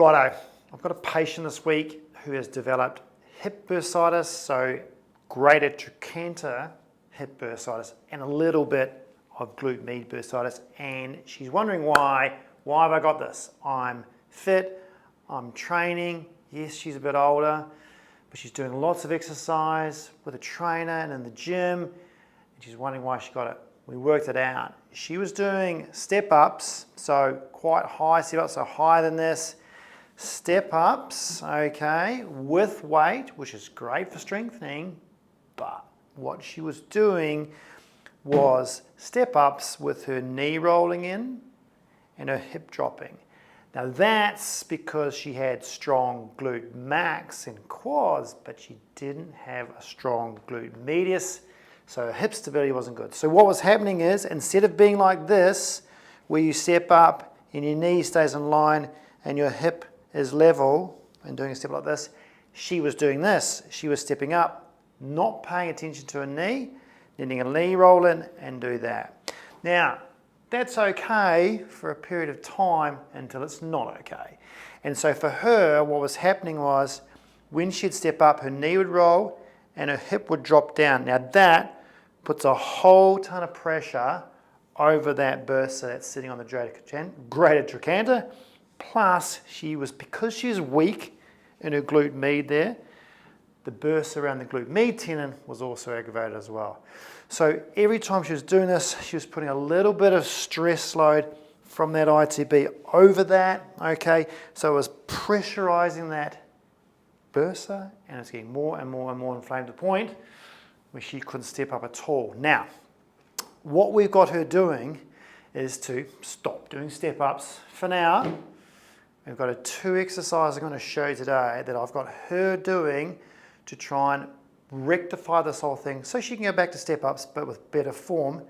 Righto, I've got a patient this week who has developed hip bursitis, so greater trochanter hip bursitis, and a little bit of glute med bursitis, and she's wondering why have I got this? I'm fit, I'm training, yes, she's a bit older, but she's doing lots of exercise with a trainer and in the gym, and she's wondering why she got it. We worked it out. She was doing step-ups, so quite high step-ups, so higher than this. Step-ups, okay, with weight, which is great for strengthening, but what she was doing was step-ups with her knee rolling in and her hip dropping. Now that's because she had strong glute max and quads, but she didn't have a strong glute medius, so her hip stability wasn't good. So what was happening is, instead of being like this, where you step up and your knee stays in line and your hip is level and doing a step like this, she was doing this. She was stepping up, not paying attention to her knee, letting a knee roll in and do that. Now, that's okay for a period of time until it's not okay. And so for her, what was happening was, when she'd step up, her knee would roll and her hip would drop down. Now that puts a whole ton of pressure over that bursa that's sitting on the greater trochanter. Plus, because she was weak in her glute med there, the bursa around the glute med tendon was also aggravated as well. So every time she was doing this, she was putting a little bit of stress load from that ITB over that, okay? So it was pressurizing that bursa, and it's getting more and more and more inflamed to the point where she couldn't step up at all. Now, what we've got her doing is to stop doing step-ups for now. We've got 2 exercises I'm going to show you today that I've got her doing to try and rectify this whole thing so she can go back to step-ups but with better form,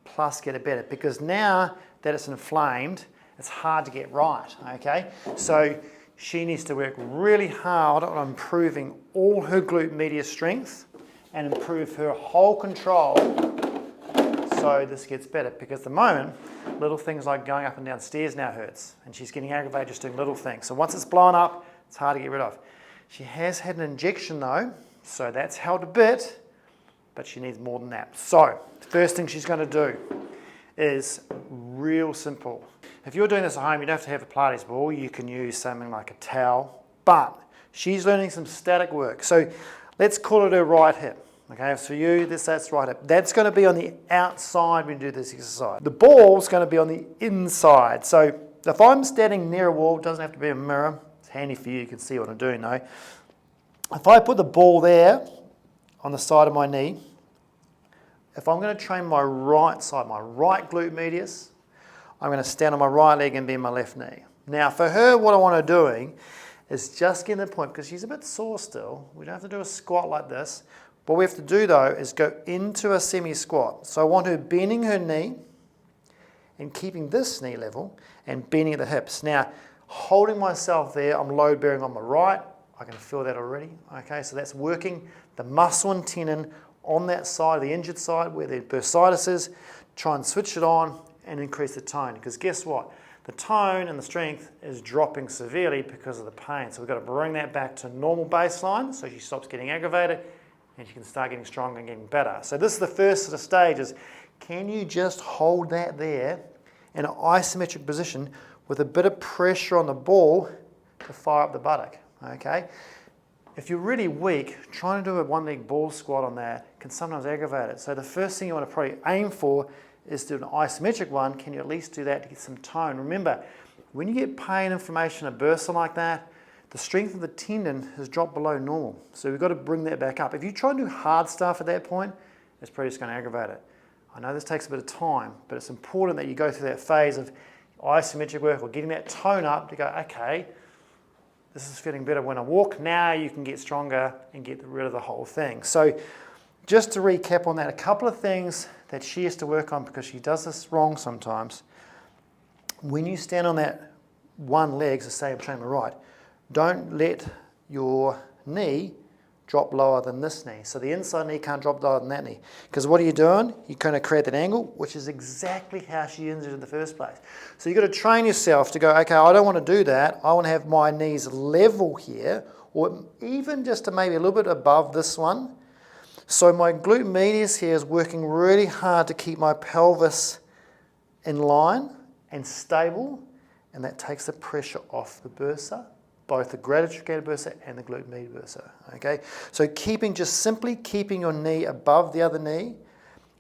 plus get it better. Because now that it's inflamed, it's hard to get right, okay? So she needs to work really hard on improving all her glute medius strength and improve her whole control so this gets better. Because at the moment, little things like going up and down stairs now hurts, and she's getting aggravated just doing little things. So once it's blown up, it's hard to get rid of. She has had an injection though, so that's helped a bit, but she needs more than that. So the first thing she's going to do is real simple. If you're doing this at home, you don't have to have a Pilates ball. You can use something like a towel, but she's learning some static work. So let's call it her right hip. Okay, so for you, that's right hip. That's going to be on the outside when you do this exercise. The ball's going to be on the inside. So if I'm standing near a wall, it doesn't have to be a mirror. It's handy for you, you can see what I'm doing though. If I put the ball there on the side of my knee, if I'm going to train my right side, my right glute medius, I'm going to stand on my right leg and bend my left knee. Now for her, what I want her doing is just getting to the point, because she's a bit sore still, we don't have to do a squat like this. What we have to do though is go into a semi-squat. So I want her bending her knee and keeping this knee level and bending at the hips. Now, holding myself there, I'm load bearing on my right. I can feel that already, okay? So that's working the muscle and tendon on that side, the injured side where the bursitis is. Try and switch it on and increase the tone, because guess what? The tone and the strength is dropping severely because of the pain. So we've got to bring that back to normal baseline so she stops getting aggravated and she can start getting stronger and getting better. So this is the first sort of stage, is can you just hold that there in an isometric position with a bit of pressure on the ball to fire up the buttock, okay? If you're really weak, trying to do a one-leg ball squat on that can sometimes aggravate it. So the first thing you want to probably aim for is to do an isometric one. Can you at least do that to get some tone? Remember, when you get pain, inflammation, a bursa like that, the strength of the tendon has dropped below normal. So we've got to bring that back up. If you try and do hard stuff at that point, it's probably just going to aggravate it. I know this takes a bit of time, but it's important that you go through that phase of isometric work or getting that tone up to go, okay, this is feeling better when I walk. Now you can get stronger and get rid of the whole thing. So just to recap on that, a couple of things that she has to work on, because she does this wrong sometimes. When you stand on that one leg, so say I'm training my right, don't let your knee drop lower than this knee. So the inside knee can't drop lower than that knee. Because what are you doing? You're going to create that angle, which is exactly how she injured in the first place. So you've got to train yourself to go, okay, I don't want to do that. I want to have my knees level here, or even just to maybe a little bit above this one. So my glute medius here is working really hard to keep my pelvis in line and stable, and that takes the pressure off the bursa, both the greater trochanter bursa and the glute medius bursa, okay? So simply keeping your knee above the other knee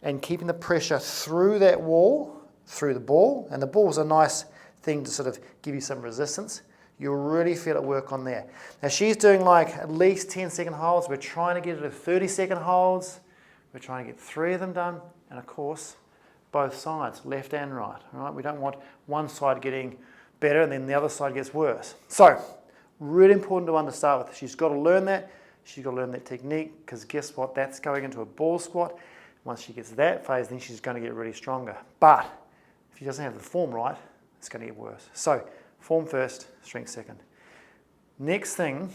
and keeping the pressure through that wall, through the ball, and the ball is a nice thing to sort of give you some resistance. You'll really feel it work on there. Now she's doing like at least 10-second holds. We're trying to get her to 30-second holds. We're trying to get 3 of them done, and of course, both sides, left and right, all right? We don't want one side getting better and then the other side gets worse. So, really important to understand with. She's got to learn that. She's got to learn that technique, because guess what? That's going into a ball squat. Once she gets that phase, then she's going to get really stronger. But if she doesn't have the form right, it's going to get worse. So, form first, strength second. Next thing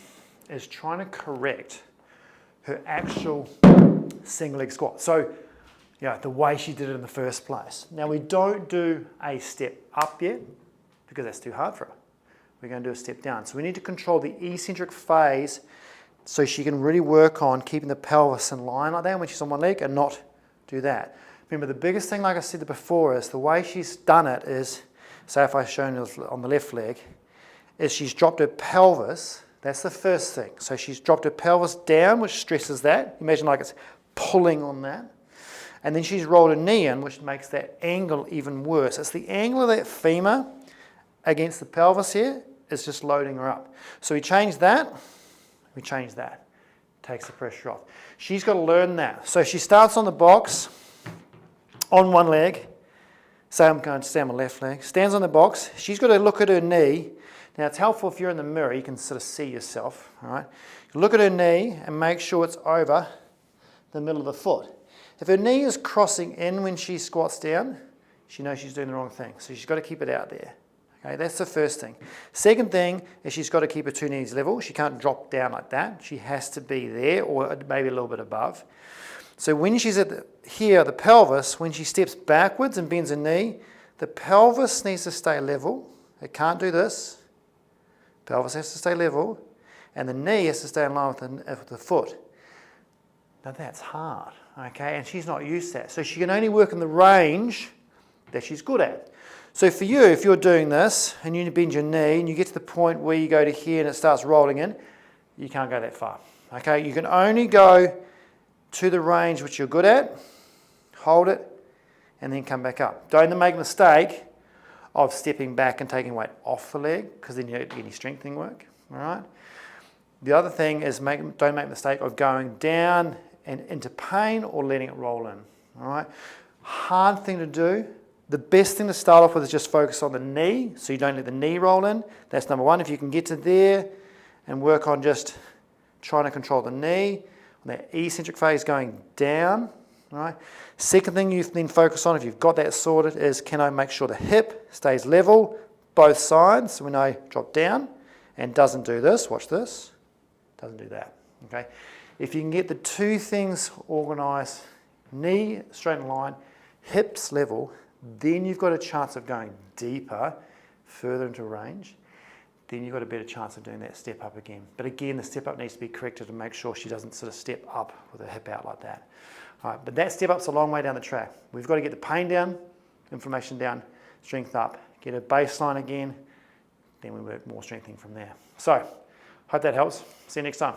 is trying to correct her actual single leg squat. So, the way she did it in the first place. Now, we don't do a step up yet, because that's too hard for her. We're going to do a step down. So we need to control the eccentric phase so she can really work on keeping the pelvis in line like that when she's on one leg and not do that. Remember, the biggest thing, like I said before, is the way she's done it is, say if I've shown you on the left leg, is she's dropped her pelvis. That's the first thing. So she's dropped her pelvis down, which stresses that. Imagine like it's pulling on that. And then she's rolled her knee in, which makes that angle even worse. It's the angle of that femur against the pelvis here is just loading her up. So we change that, takes the pressure off. She's got to learn that. So she starts on the box, on one leg, say I'm going to stay on my left leg, stands on the box, she's got to look at her knee. Now it's helpful if you're in the mirror, you can sort of see yourself, all right? Look at her knee and make sure it's over the middle of the foot. If her knee is crossing in when she squats down, she knows she's doing the wrong thing, so she's got to keep it out there. Okay, that's the first thing. Second thing is she's got to keep her 2 knees level. She can't drop down like that. She has to be there, or maybe a little bit above. So when she's at the pelvis, when she steps backwards and bends her knee, the pelvis needs to stay level. It can't do this. Pelvis has to stay level, and the knee has to stay in line with the foot. Now that's hard, okay? And she's not used to that. So she can only work in the range that she's good at. So for you, if you're doing this and you bend your knee and you get to the point where you go to here and it starts rolling in, you can't go that far. Okay, you can only go to the range which you're good at, hold it, and then come back up. Don't make the mistake of stepping back and taking weight off the leg, because then you don't get any strengthening work. All right. The other thing is don't make the mistake of going down and into pain or letting it roll in. All right. Hard thing to do. The best thing to start off with is just focus on the knee, so you don't let the knee roll in. That's number one. If you can get to there and work on just trying to control the knee, that eccentric phase going down. All right. Second thing you then focus on, if you've got that sorted, is can I make sure the hip stays level, both sides, so when I drop down and doesn't do this, watch this, doesn't do that. Okay. If you can get the 2 things organised, knee straight in line, hips level, then you've got a chance of going deeper, further into range. Then you've got a better chance of doing that step up again. But again, the step up needs to be corrected to make sure she doesn't sort of step up with her hip out like that. All right, but that step up's a long way down the track. We've got to get the pain down, inflammation down, strength up, get a baseline again, then we work more strengthening from there. So, hope that helps. See you next time.